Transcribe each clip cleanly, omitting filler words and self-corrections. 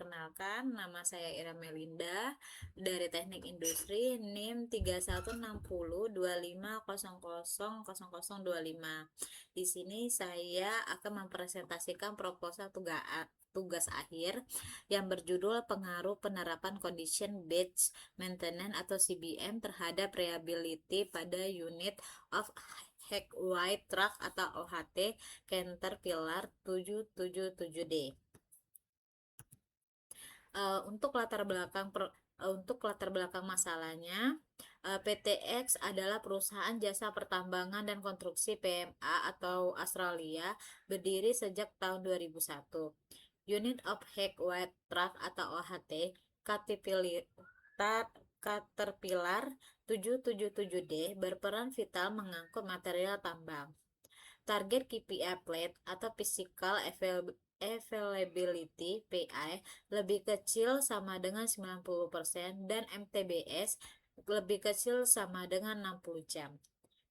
Perkenalkan, nama saya Ira Melinda dari Teknik Industri, NIM 316025000025. Di sini saya akan mempresentasikan proposal tugas akhir yang berjudul Pengaruh Penerapan Condition Based Maintenance atau CBM terhadap reliability pada unit of Heavy White Truck atau OHT Caterpillar 777D. Untuk latar belakang masalahnya, PTX adalah perusahaan jasa pertambangan dan konstruksi PMA atau Australia, berdiri sejak tahun 2001. Unit of Heavy White Truck atau OHT Caterpillar 777D berperan vital mengangkut material tambang. Target KPI plate atau Physical Availability PI lebih kecil sama dengan 90% dan MTBS lebih kecil sama dengan 60 jam.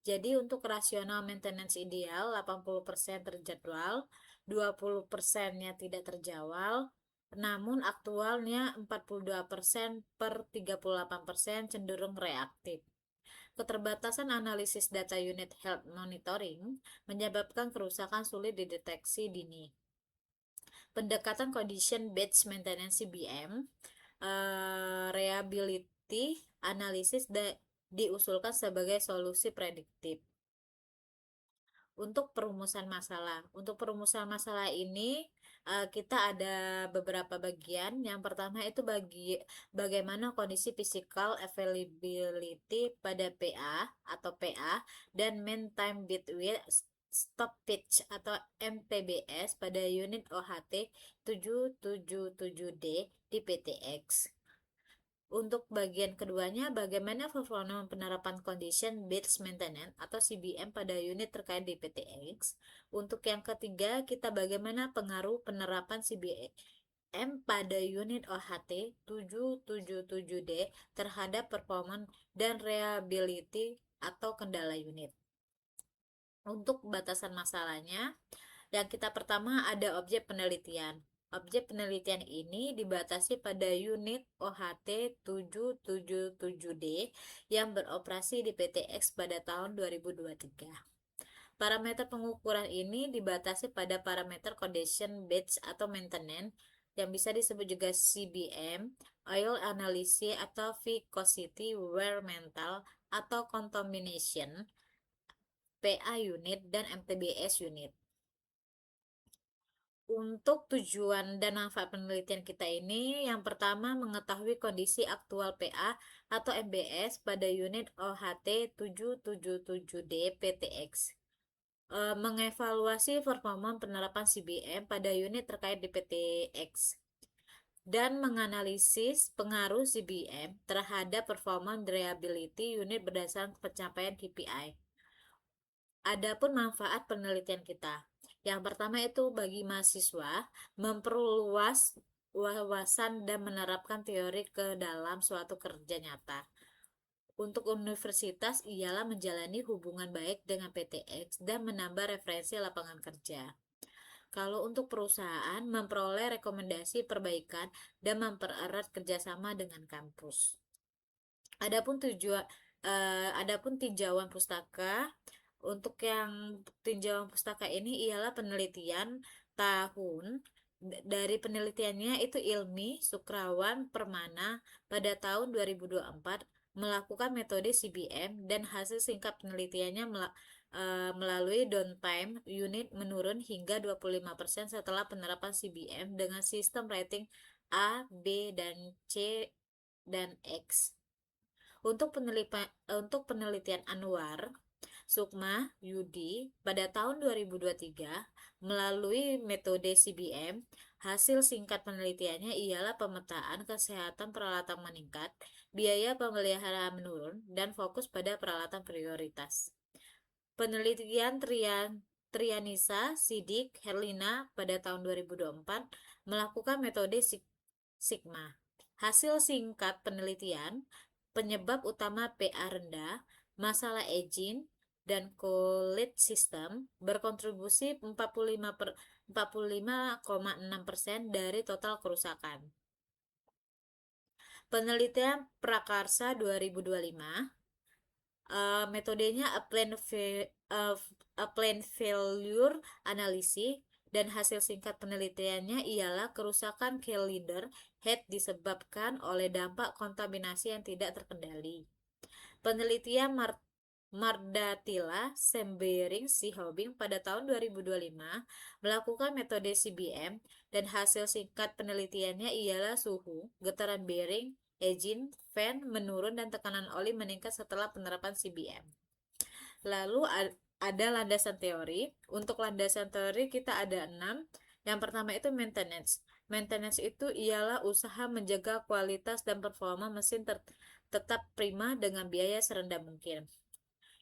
Jadi untuk rasional maintenance ideal 80% terjadwal, 20%-nya tidak terjawab, namun aktualnya 42% per 38% cenderung reaktif. Keterbatasan analisis data unit health monitoring menyebabkan kerusakan sulit dideteksi dini. Pendekatan condition based maintenance CBM, reliability analysis diusulkan sebagai solusi prediktif. Untuk perumusan masalah ini kita ada beberapa bagian. Yang pertama itu bagaimana kondisi physical availability pada PA atau PA dan mean time between stoppage atau MTBS pada unit OHT 777D di PTX. Untuk bagian keduanya, bagaimana performa penerapan Condition Based Maintenance atau CBM pada unit terkait di PTX. Untuk yang ketiga, kita bagaimana pengaruh penerapan CBM pada unit OHT 777D terhadap performa dan reliability atau kendala unit. Untuk batasan masalahnya, yang kita pertama ada objek penelitian. Objek penelitian ini dibatasi pada unit OHT 777D yang beroperasi di PTX pada tahun 2023. Parameter pengukuran ini dibatasi pada parameter condition based atau maintenance yang bisa disebut juga CBM, oil analysis atau viscosity wear mental atau contamination, PA unit dan MTBS unit. Untuk tujuan dan manfaat penelitian kita ini, yang pertama mengetahui kondisi aktual PA atau MBS pada unit OHT 777D PTX. Mengevaluasi performa penerapan CBM pada unit terkait di PTX. Dan menganalisis pengaruh CBM terhadap performa reliability unit berdasarkan pencapaian KPI. Adapun manfaat penelitian kita. Yang pertama itu bagi mahasiswa memperluas wawasan dan menerapkan teori ke dalam suatu kerja nyata. Untuk universitas ialah menjalani hubungan baik dengan PTX dan menambah referensi lapangan kerja. Kalau untuk perusahaan memperoleh rekomendasi perbaikan dan mempererat kerjasama dengan kampus. Adapun tinjauan pustaka. Untuk yang tinjauan pustaka ini ialah penelitian tahun. Dari penelitiannya itu Ilmi Sukrawan Permana pada tahun 2024 melakukan metode CBM dan hasil singkat penelitiannya melalui downtime unit menurun hingga 25% setelah penerapan CBM dengan sistem rating A, B, dan C, dan X. Untuk penelitian Anwar Sukma Yudi pada tahun 2023 melalui metode CBM, hasil singkat penelitiannya ialah pemetaan kesehatan peralatan meningkat, biaya pemeliharaan menurun, dan fokus pada peralatan prioritas. Penelitian Trianisa Sidik Herlina pada tahun 2024 melakukan metode Sigma. Hasil singkat penelitian, penyebab utama PA rendah, masalah aging, dan colit system berkontribusi 45,6% dari total kerusakan. Penelitian Prakarsa 2025, metodenya a plan failure analysis, dan hasil singkat penelitiannya ialah kerusakan cylinder head disebabkan oleh dampak kontaminasi yang tidak terkendali. Penelitian Mardatila, Sembering, Sihobing pada tahun 2025 melakukan metode CBM, dan hasil singkat penelitiannya ialah suhu, getaran bearing, engine, fan menurun, dan tekanan oli meningkat setelah penerapan CBM. Lalu ada landasan teori. Untuk landasan teori kita ada 6. Yang pertama itu maintenance. Maintenance itu ialah usaha menjaga kualitas dan performa mesin tetap prima dengan biaya serendah mungkin.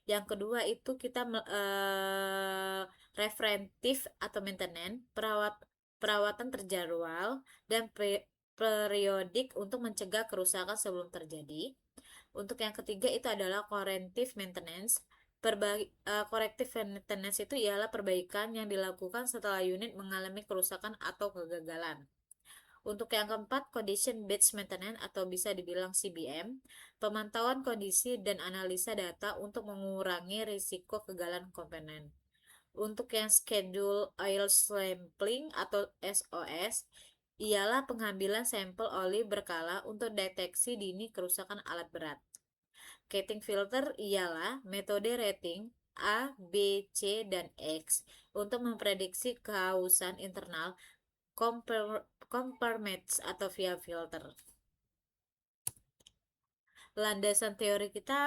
Yang kedua itu kita preventif atau maintenance, perawatan terjadwal dan periodik untuk mencegah kerusakan sebelum terjadi. Untuk yang ketiga itu adalah corrective maintenance. Corrective maintenance itu ialah perbaikan yang dilakukan setelah unit mengalami kerusakan atau kegagalan. Untuk yang keempat, condition based maintenance atau bisa dibilang CBM, pemantauan kondisi dan analisa data untuk mengurangi risiko kegagalan komponen. Untuk yang schedule oil sampling atau SOS, ialah pengambilan sampel oli berkala untuk deteksi dini kerusakan alat berat. Rating filter ialah metode rating A, B, C, dan X untuk memprediksi kehausan internal compartments atau via filter. Landasan teori kita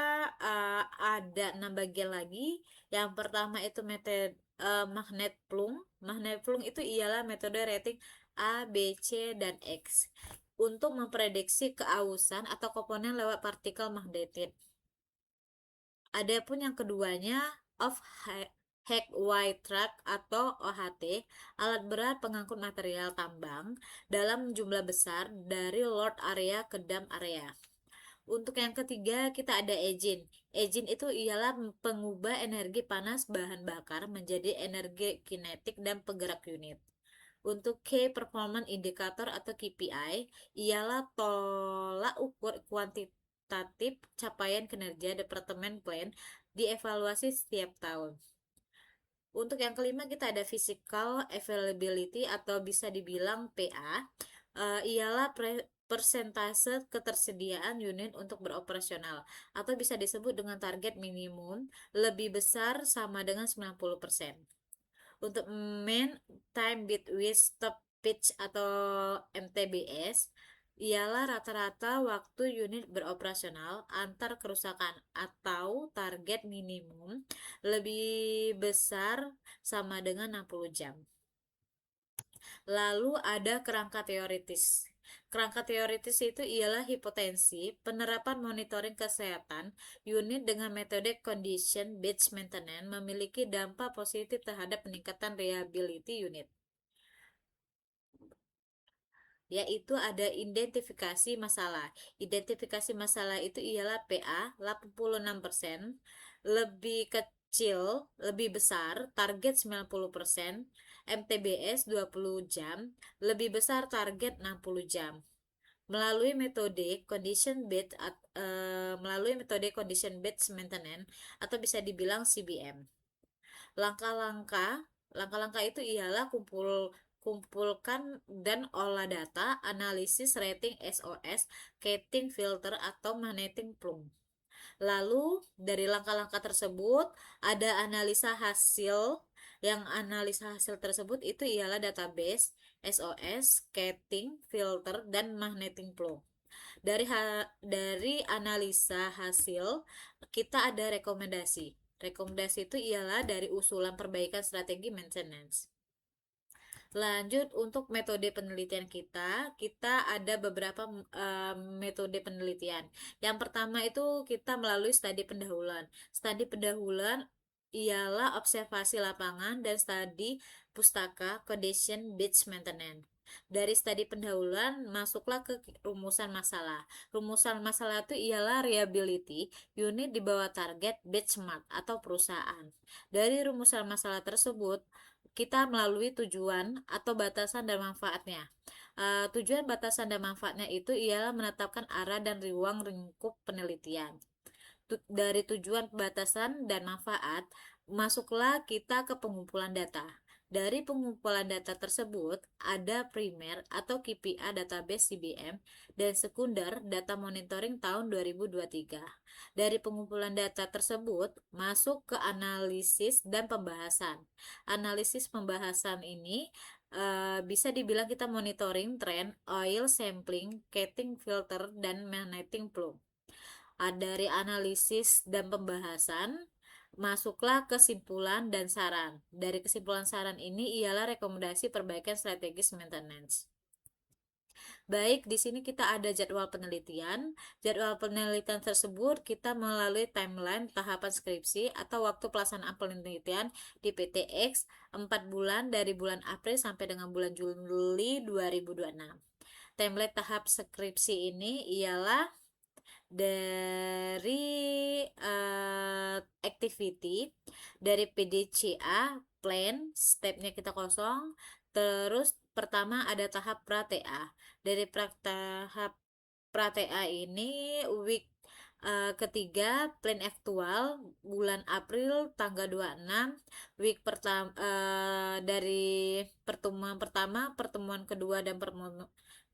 ada 6 bagian lagi. Yang pertama itu metode magnet plung. Magnet plung itu ialah metode rating A, B, C, dan X untuk memprediksi keausan atau komponen lewat partikel magnetit. Adapun yang keduanya of Hack White Truck atau OHT, alat berat pengangkut material tambang dalam jumlah besar dari load area ke dump area. Untuk yang ketiga kita ada engine. Engine itu ialah pengubah energi panas bahan bakar menjadi energi kinetik dan penggerak unit. Untuk Key Performance Indicator atau KPI ialah tolak ukur kuantitatif capaian kinerja departemen plan dievaluasi setiap tahun. Untuk yang kelima kita ada Physical Availability atau bisa dibilang PA, ialah persentase ketersediaan unit untuk beroperasional atau bisa disebut dengan target minimum lebih besar sama dengan 90%. Untuk main time between stoppage atau MTBS ialah rata-rata waktu unit beroperasional antar kerusakan atau target minimum lebih besar sama dengan 60 jam. Lalu ada kerangka teoritis. Kerangka teoritis itu ialah hipotensi penerapan monitoring kesehatan unit dengan metode condition based maintenance memiliki dampak positif terhadap peningkatan reliability unit. Yaitu ada identifikasi masalah. Identifikasi masalah itu ialah PA 86%, lebih kecil, lebih besar, target 90%, MTBS 20 jam, lebih besar target 60 jam. Melalui metode condition based maintenance atau bisa dibilang CBM. Langkah-langkah itu ialah kumpulkan dan olah data, analisis rating SOS, rating filter atau magnetic plung. Lalu dari langkah-langkah tersebut ada analisa hasil. Yang analisa hasil tersebut itu ialah database, SOS, rating, filter, dan magnetic plung. Dari analisa hasil kita ada rekomendasi. Rekomendasi itu ialah dari usulan perbaikan strategi maintenance. Lanjut untuk metode penelitian kita ada beberapa metode penelitian. Yang pertama itu kita melalui studi pendahuluan. Studi pendahuluan ialah observasi lapangan dan studi pustaka condition based maintenance. Dari studi pendahuluan masuklah ke rumusan masalah. Rumusan masalah itu ialah reliability unit di bawah target benchmark atau perusahaan. Dari rumusan masalah tersebut kita melalui tujuan atau batasan dan manfaatnya. Tujuan, batasan, dan manfaatnya itu ialah menetapkan arah dan ruang lingkup penelitian. Dari tujuan, batasan, dan manfaat, masuklah kita ke pengumpulan data. Dari pengumpulan data tersebut, ada primer atau KPI database CBM dan sekunder data monitoring tahun 2023. Dari pengumpulan data tersebut, masuk ke analisis dan pembahasan. Analisis pembahasan ini bisa dibilang kita monitoring tren, oil sampling, casing filter, dan magnetic plume. Dari analisis dan pembahasan, masuklah kesimpulan dan saran. Dari kesimpulan saran ini ialah rekomendasi perbaikan strategis maintenance. Baik, di sini kita ada jadwal penelitian. Jadwal penelitian tersebut kita melalui timeline tahapan skripsi atau waktu pelaksanaan penelitian di PTX 4 bulan dari bulan April sampai dengan bulan Juli 2026. Template tahap skripsi ini ialah dari activity, dari PDCA plan, stepnya kita kosong. Terus pertama ada tahap pra TA. Dari tahap pra TA ini week ketiga, plan aktual bulan April tanggal 26, week pertama, dari pertemuan pertama, pertemuan kedua, dan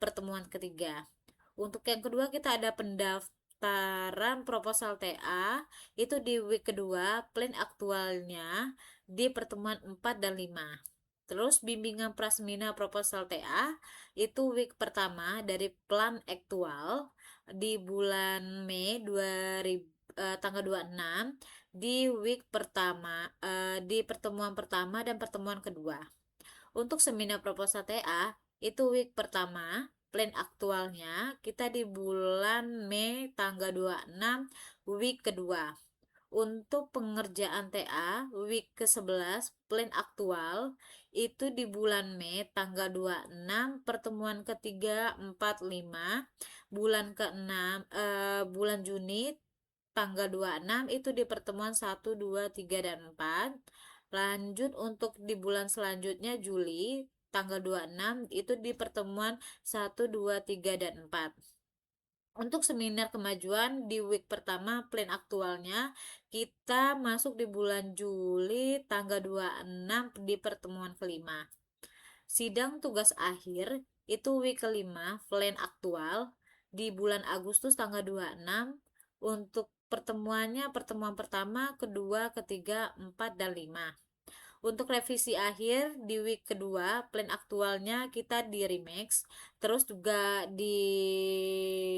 pertemuan ketiga. Untuk yang kedua kita ada pendaftaran proposal TA itu di week kedua, plan aktualnya di pertemuan 4 dan 5. Terus bimbingan prasmina proposal TA itu week pertama dari plan aktual di bulan Mei 2000, tanggal 26 di week pertama, di pertemuan pertama dan pertemuan kedua. Untuk seminar proposal TA itu week pertama, plan aktualnya kita di bulan Mei tanggal 26 week kedua. Untuk pengerjaan TA week ke-11 plan aktual itu di bulan Mei tanggal 26, pertemuan ketiga 4 5, bulan ke-6, bulan Juni tanggal 26 itu di pertemuan 1 2 3 dan 4. Lanjut untuk di bulan selanjutnya Juli tanggal 26 itu di pertemuan 1 2 3 dan 4. Untuk seminar kemajuan di week pertama plan aktualnya kita masuk di bulan Juli tanggal 26 di pertemuan kelima. Sidang tugas akhir itu week kelima plan aktual di bulan Agustus tanggal 26. Untuk pertemuannya pertemuan pertama, kedua, ketiga, 4 dan 5. Untuk revisi akhir di week kedua, plan aktualnya kita di remix. Terus juga dilanjut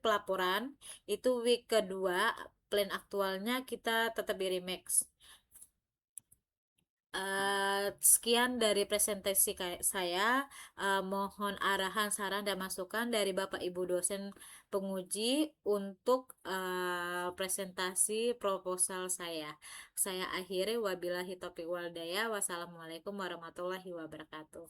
pelaporan, itu week kedua, plan aktualnya kita tetap di remix. Sekian dari presentasi saya. Mohon arahan, saran, dan masukan dari Bapak Ibu dosen penguji untuk presentasi proposal saya. Saya akhiri, wabillahi taufiq wal hidayah. Wassalamualaikum warahmatullahi wabarakatuh.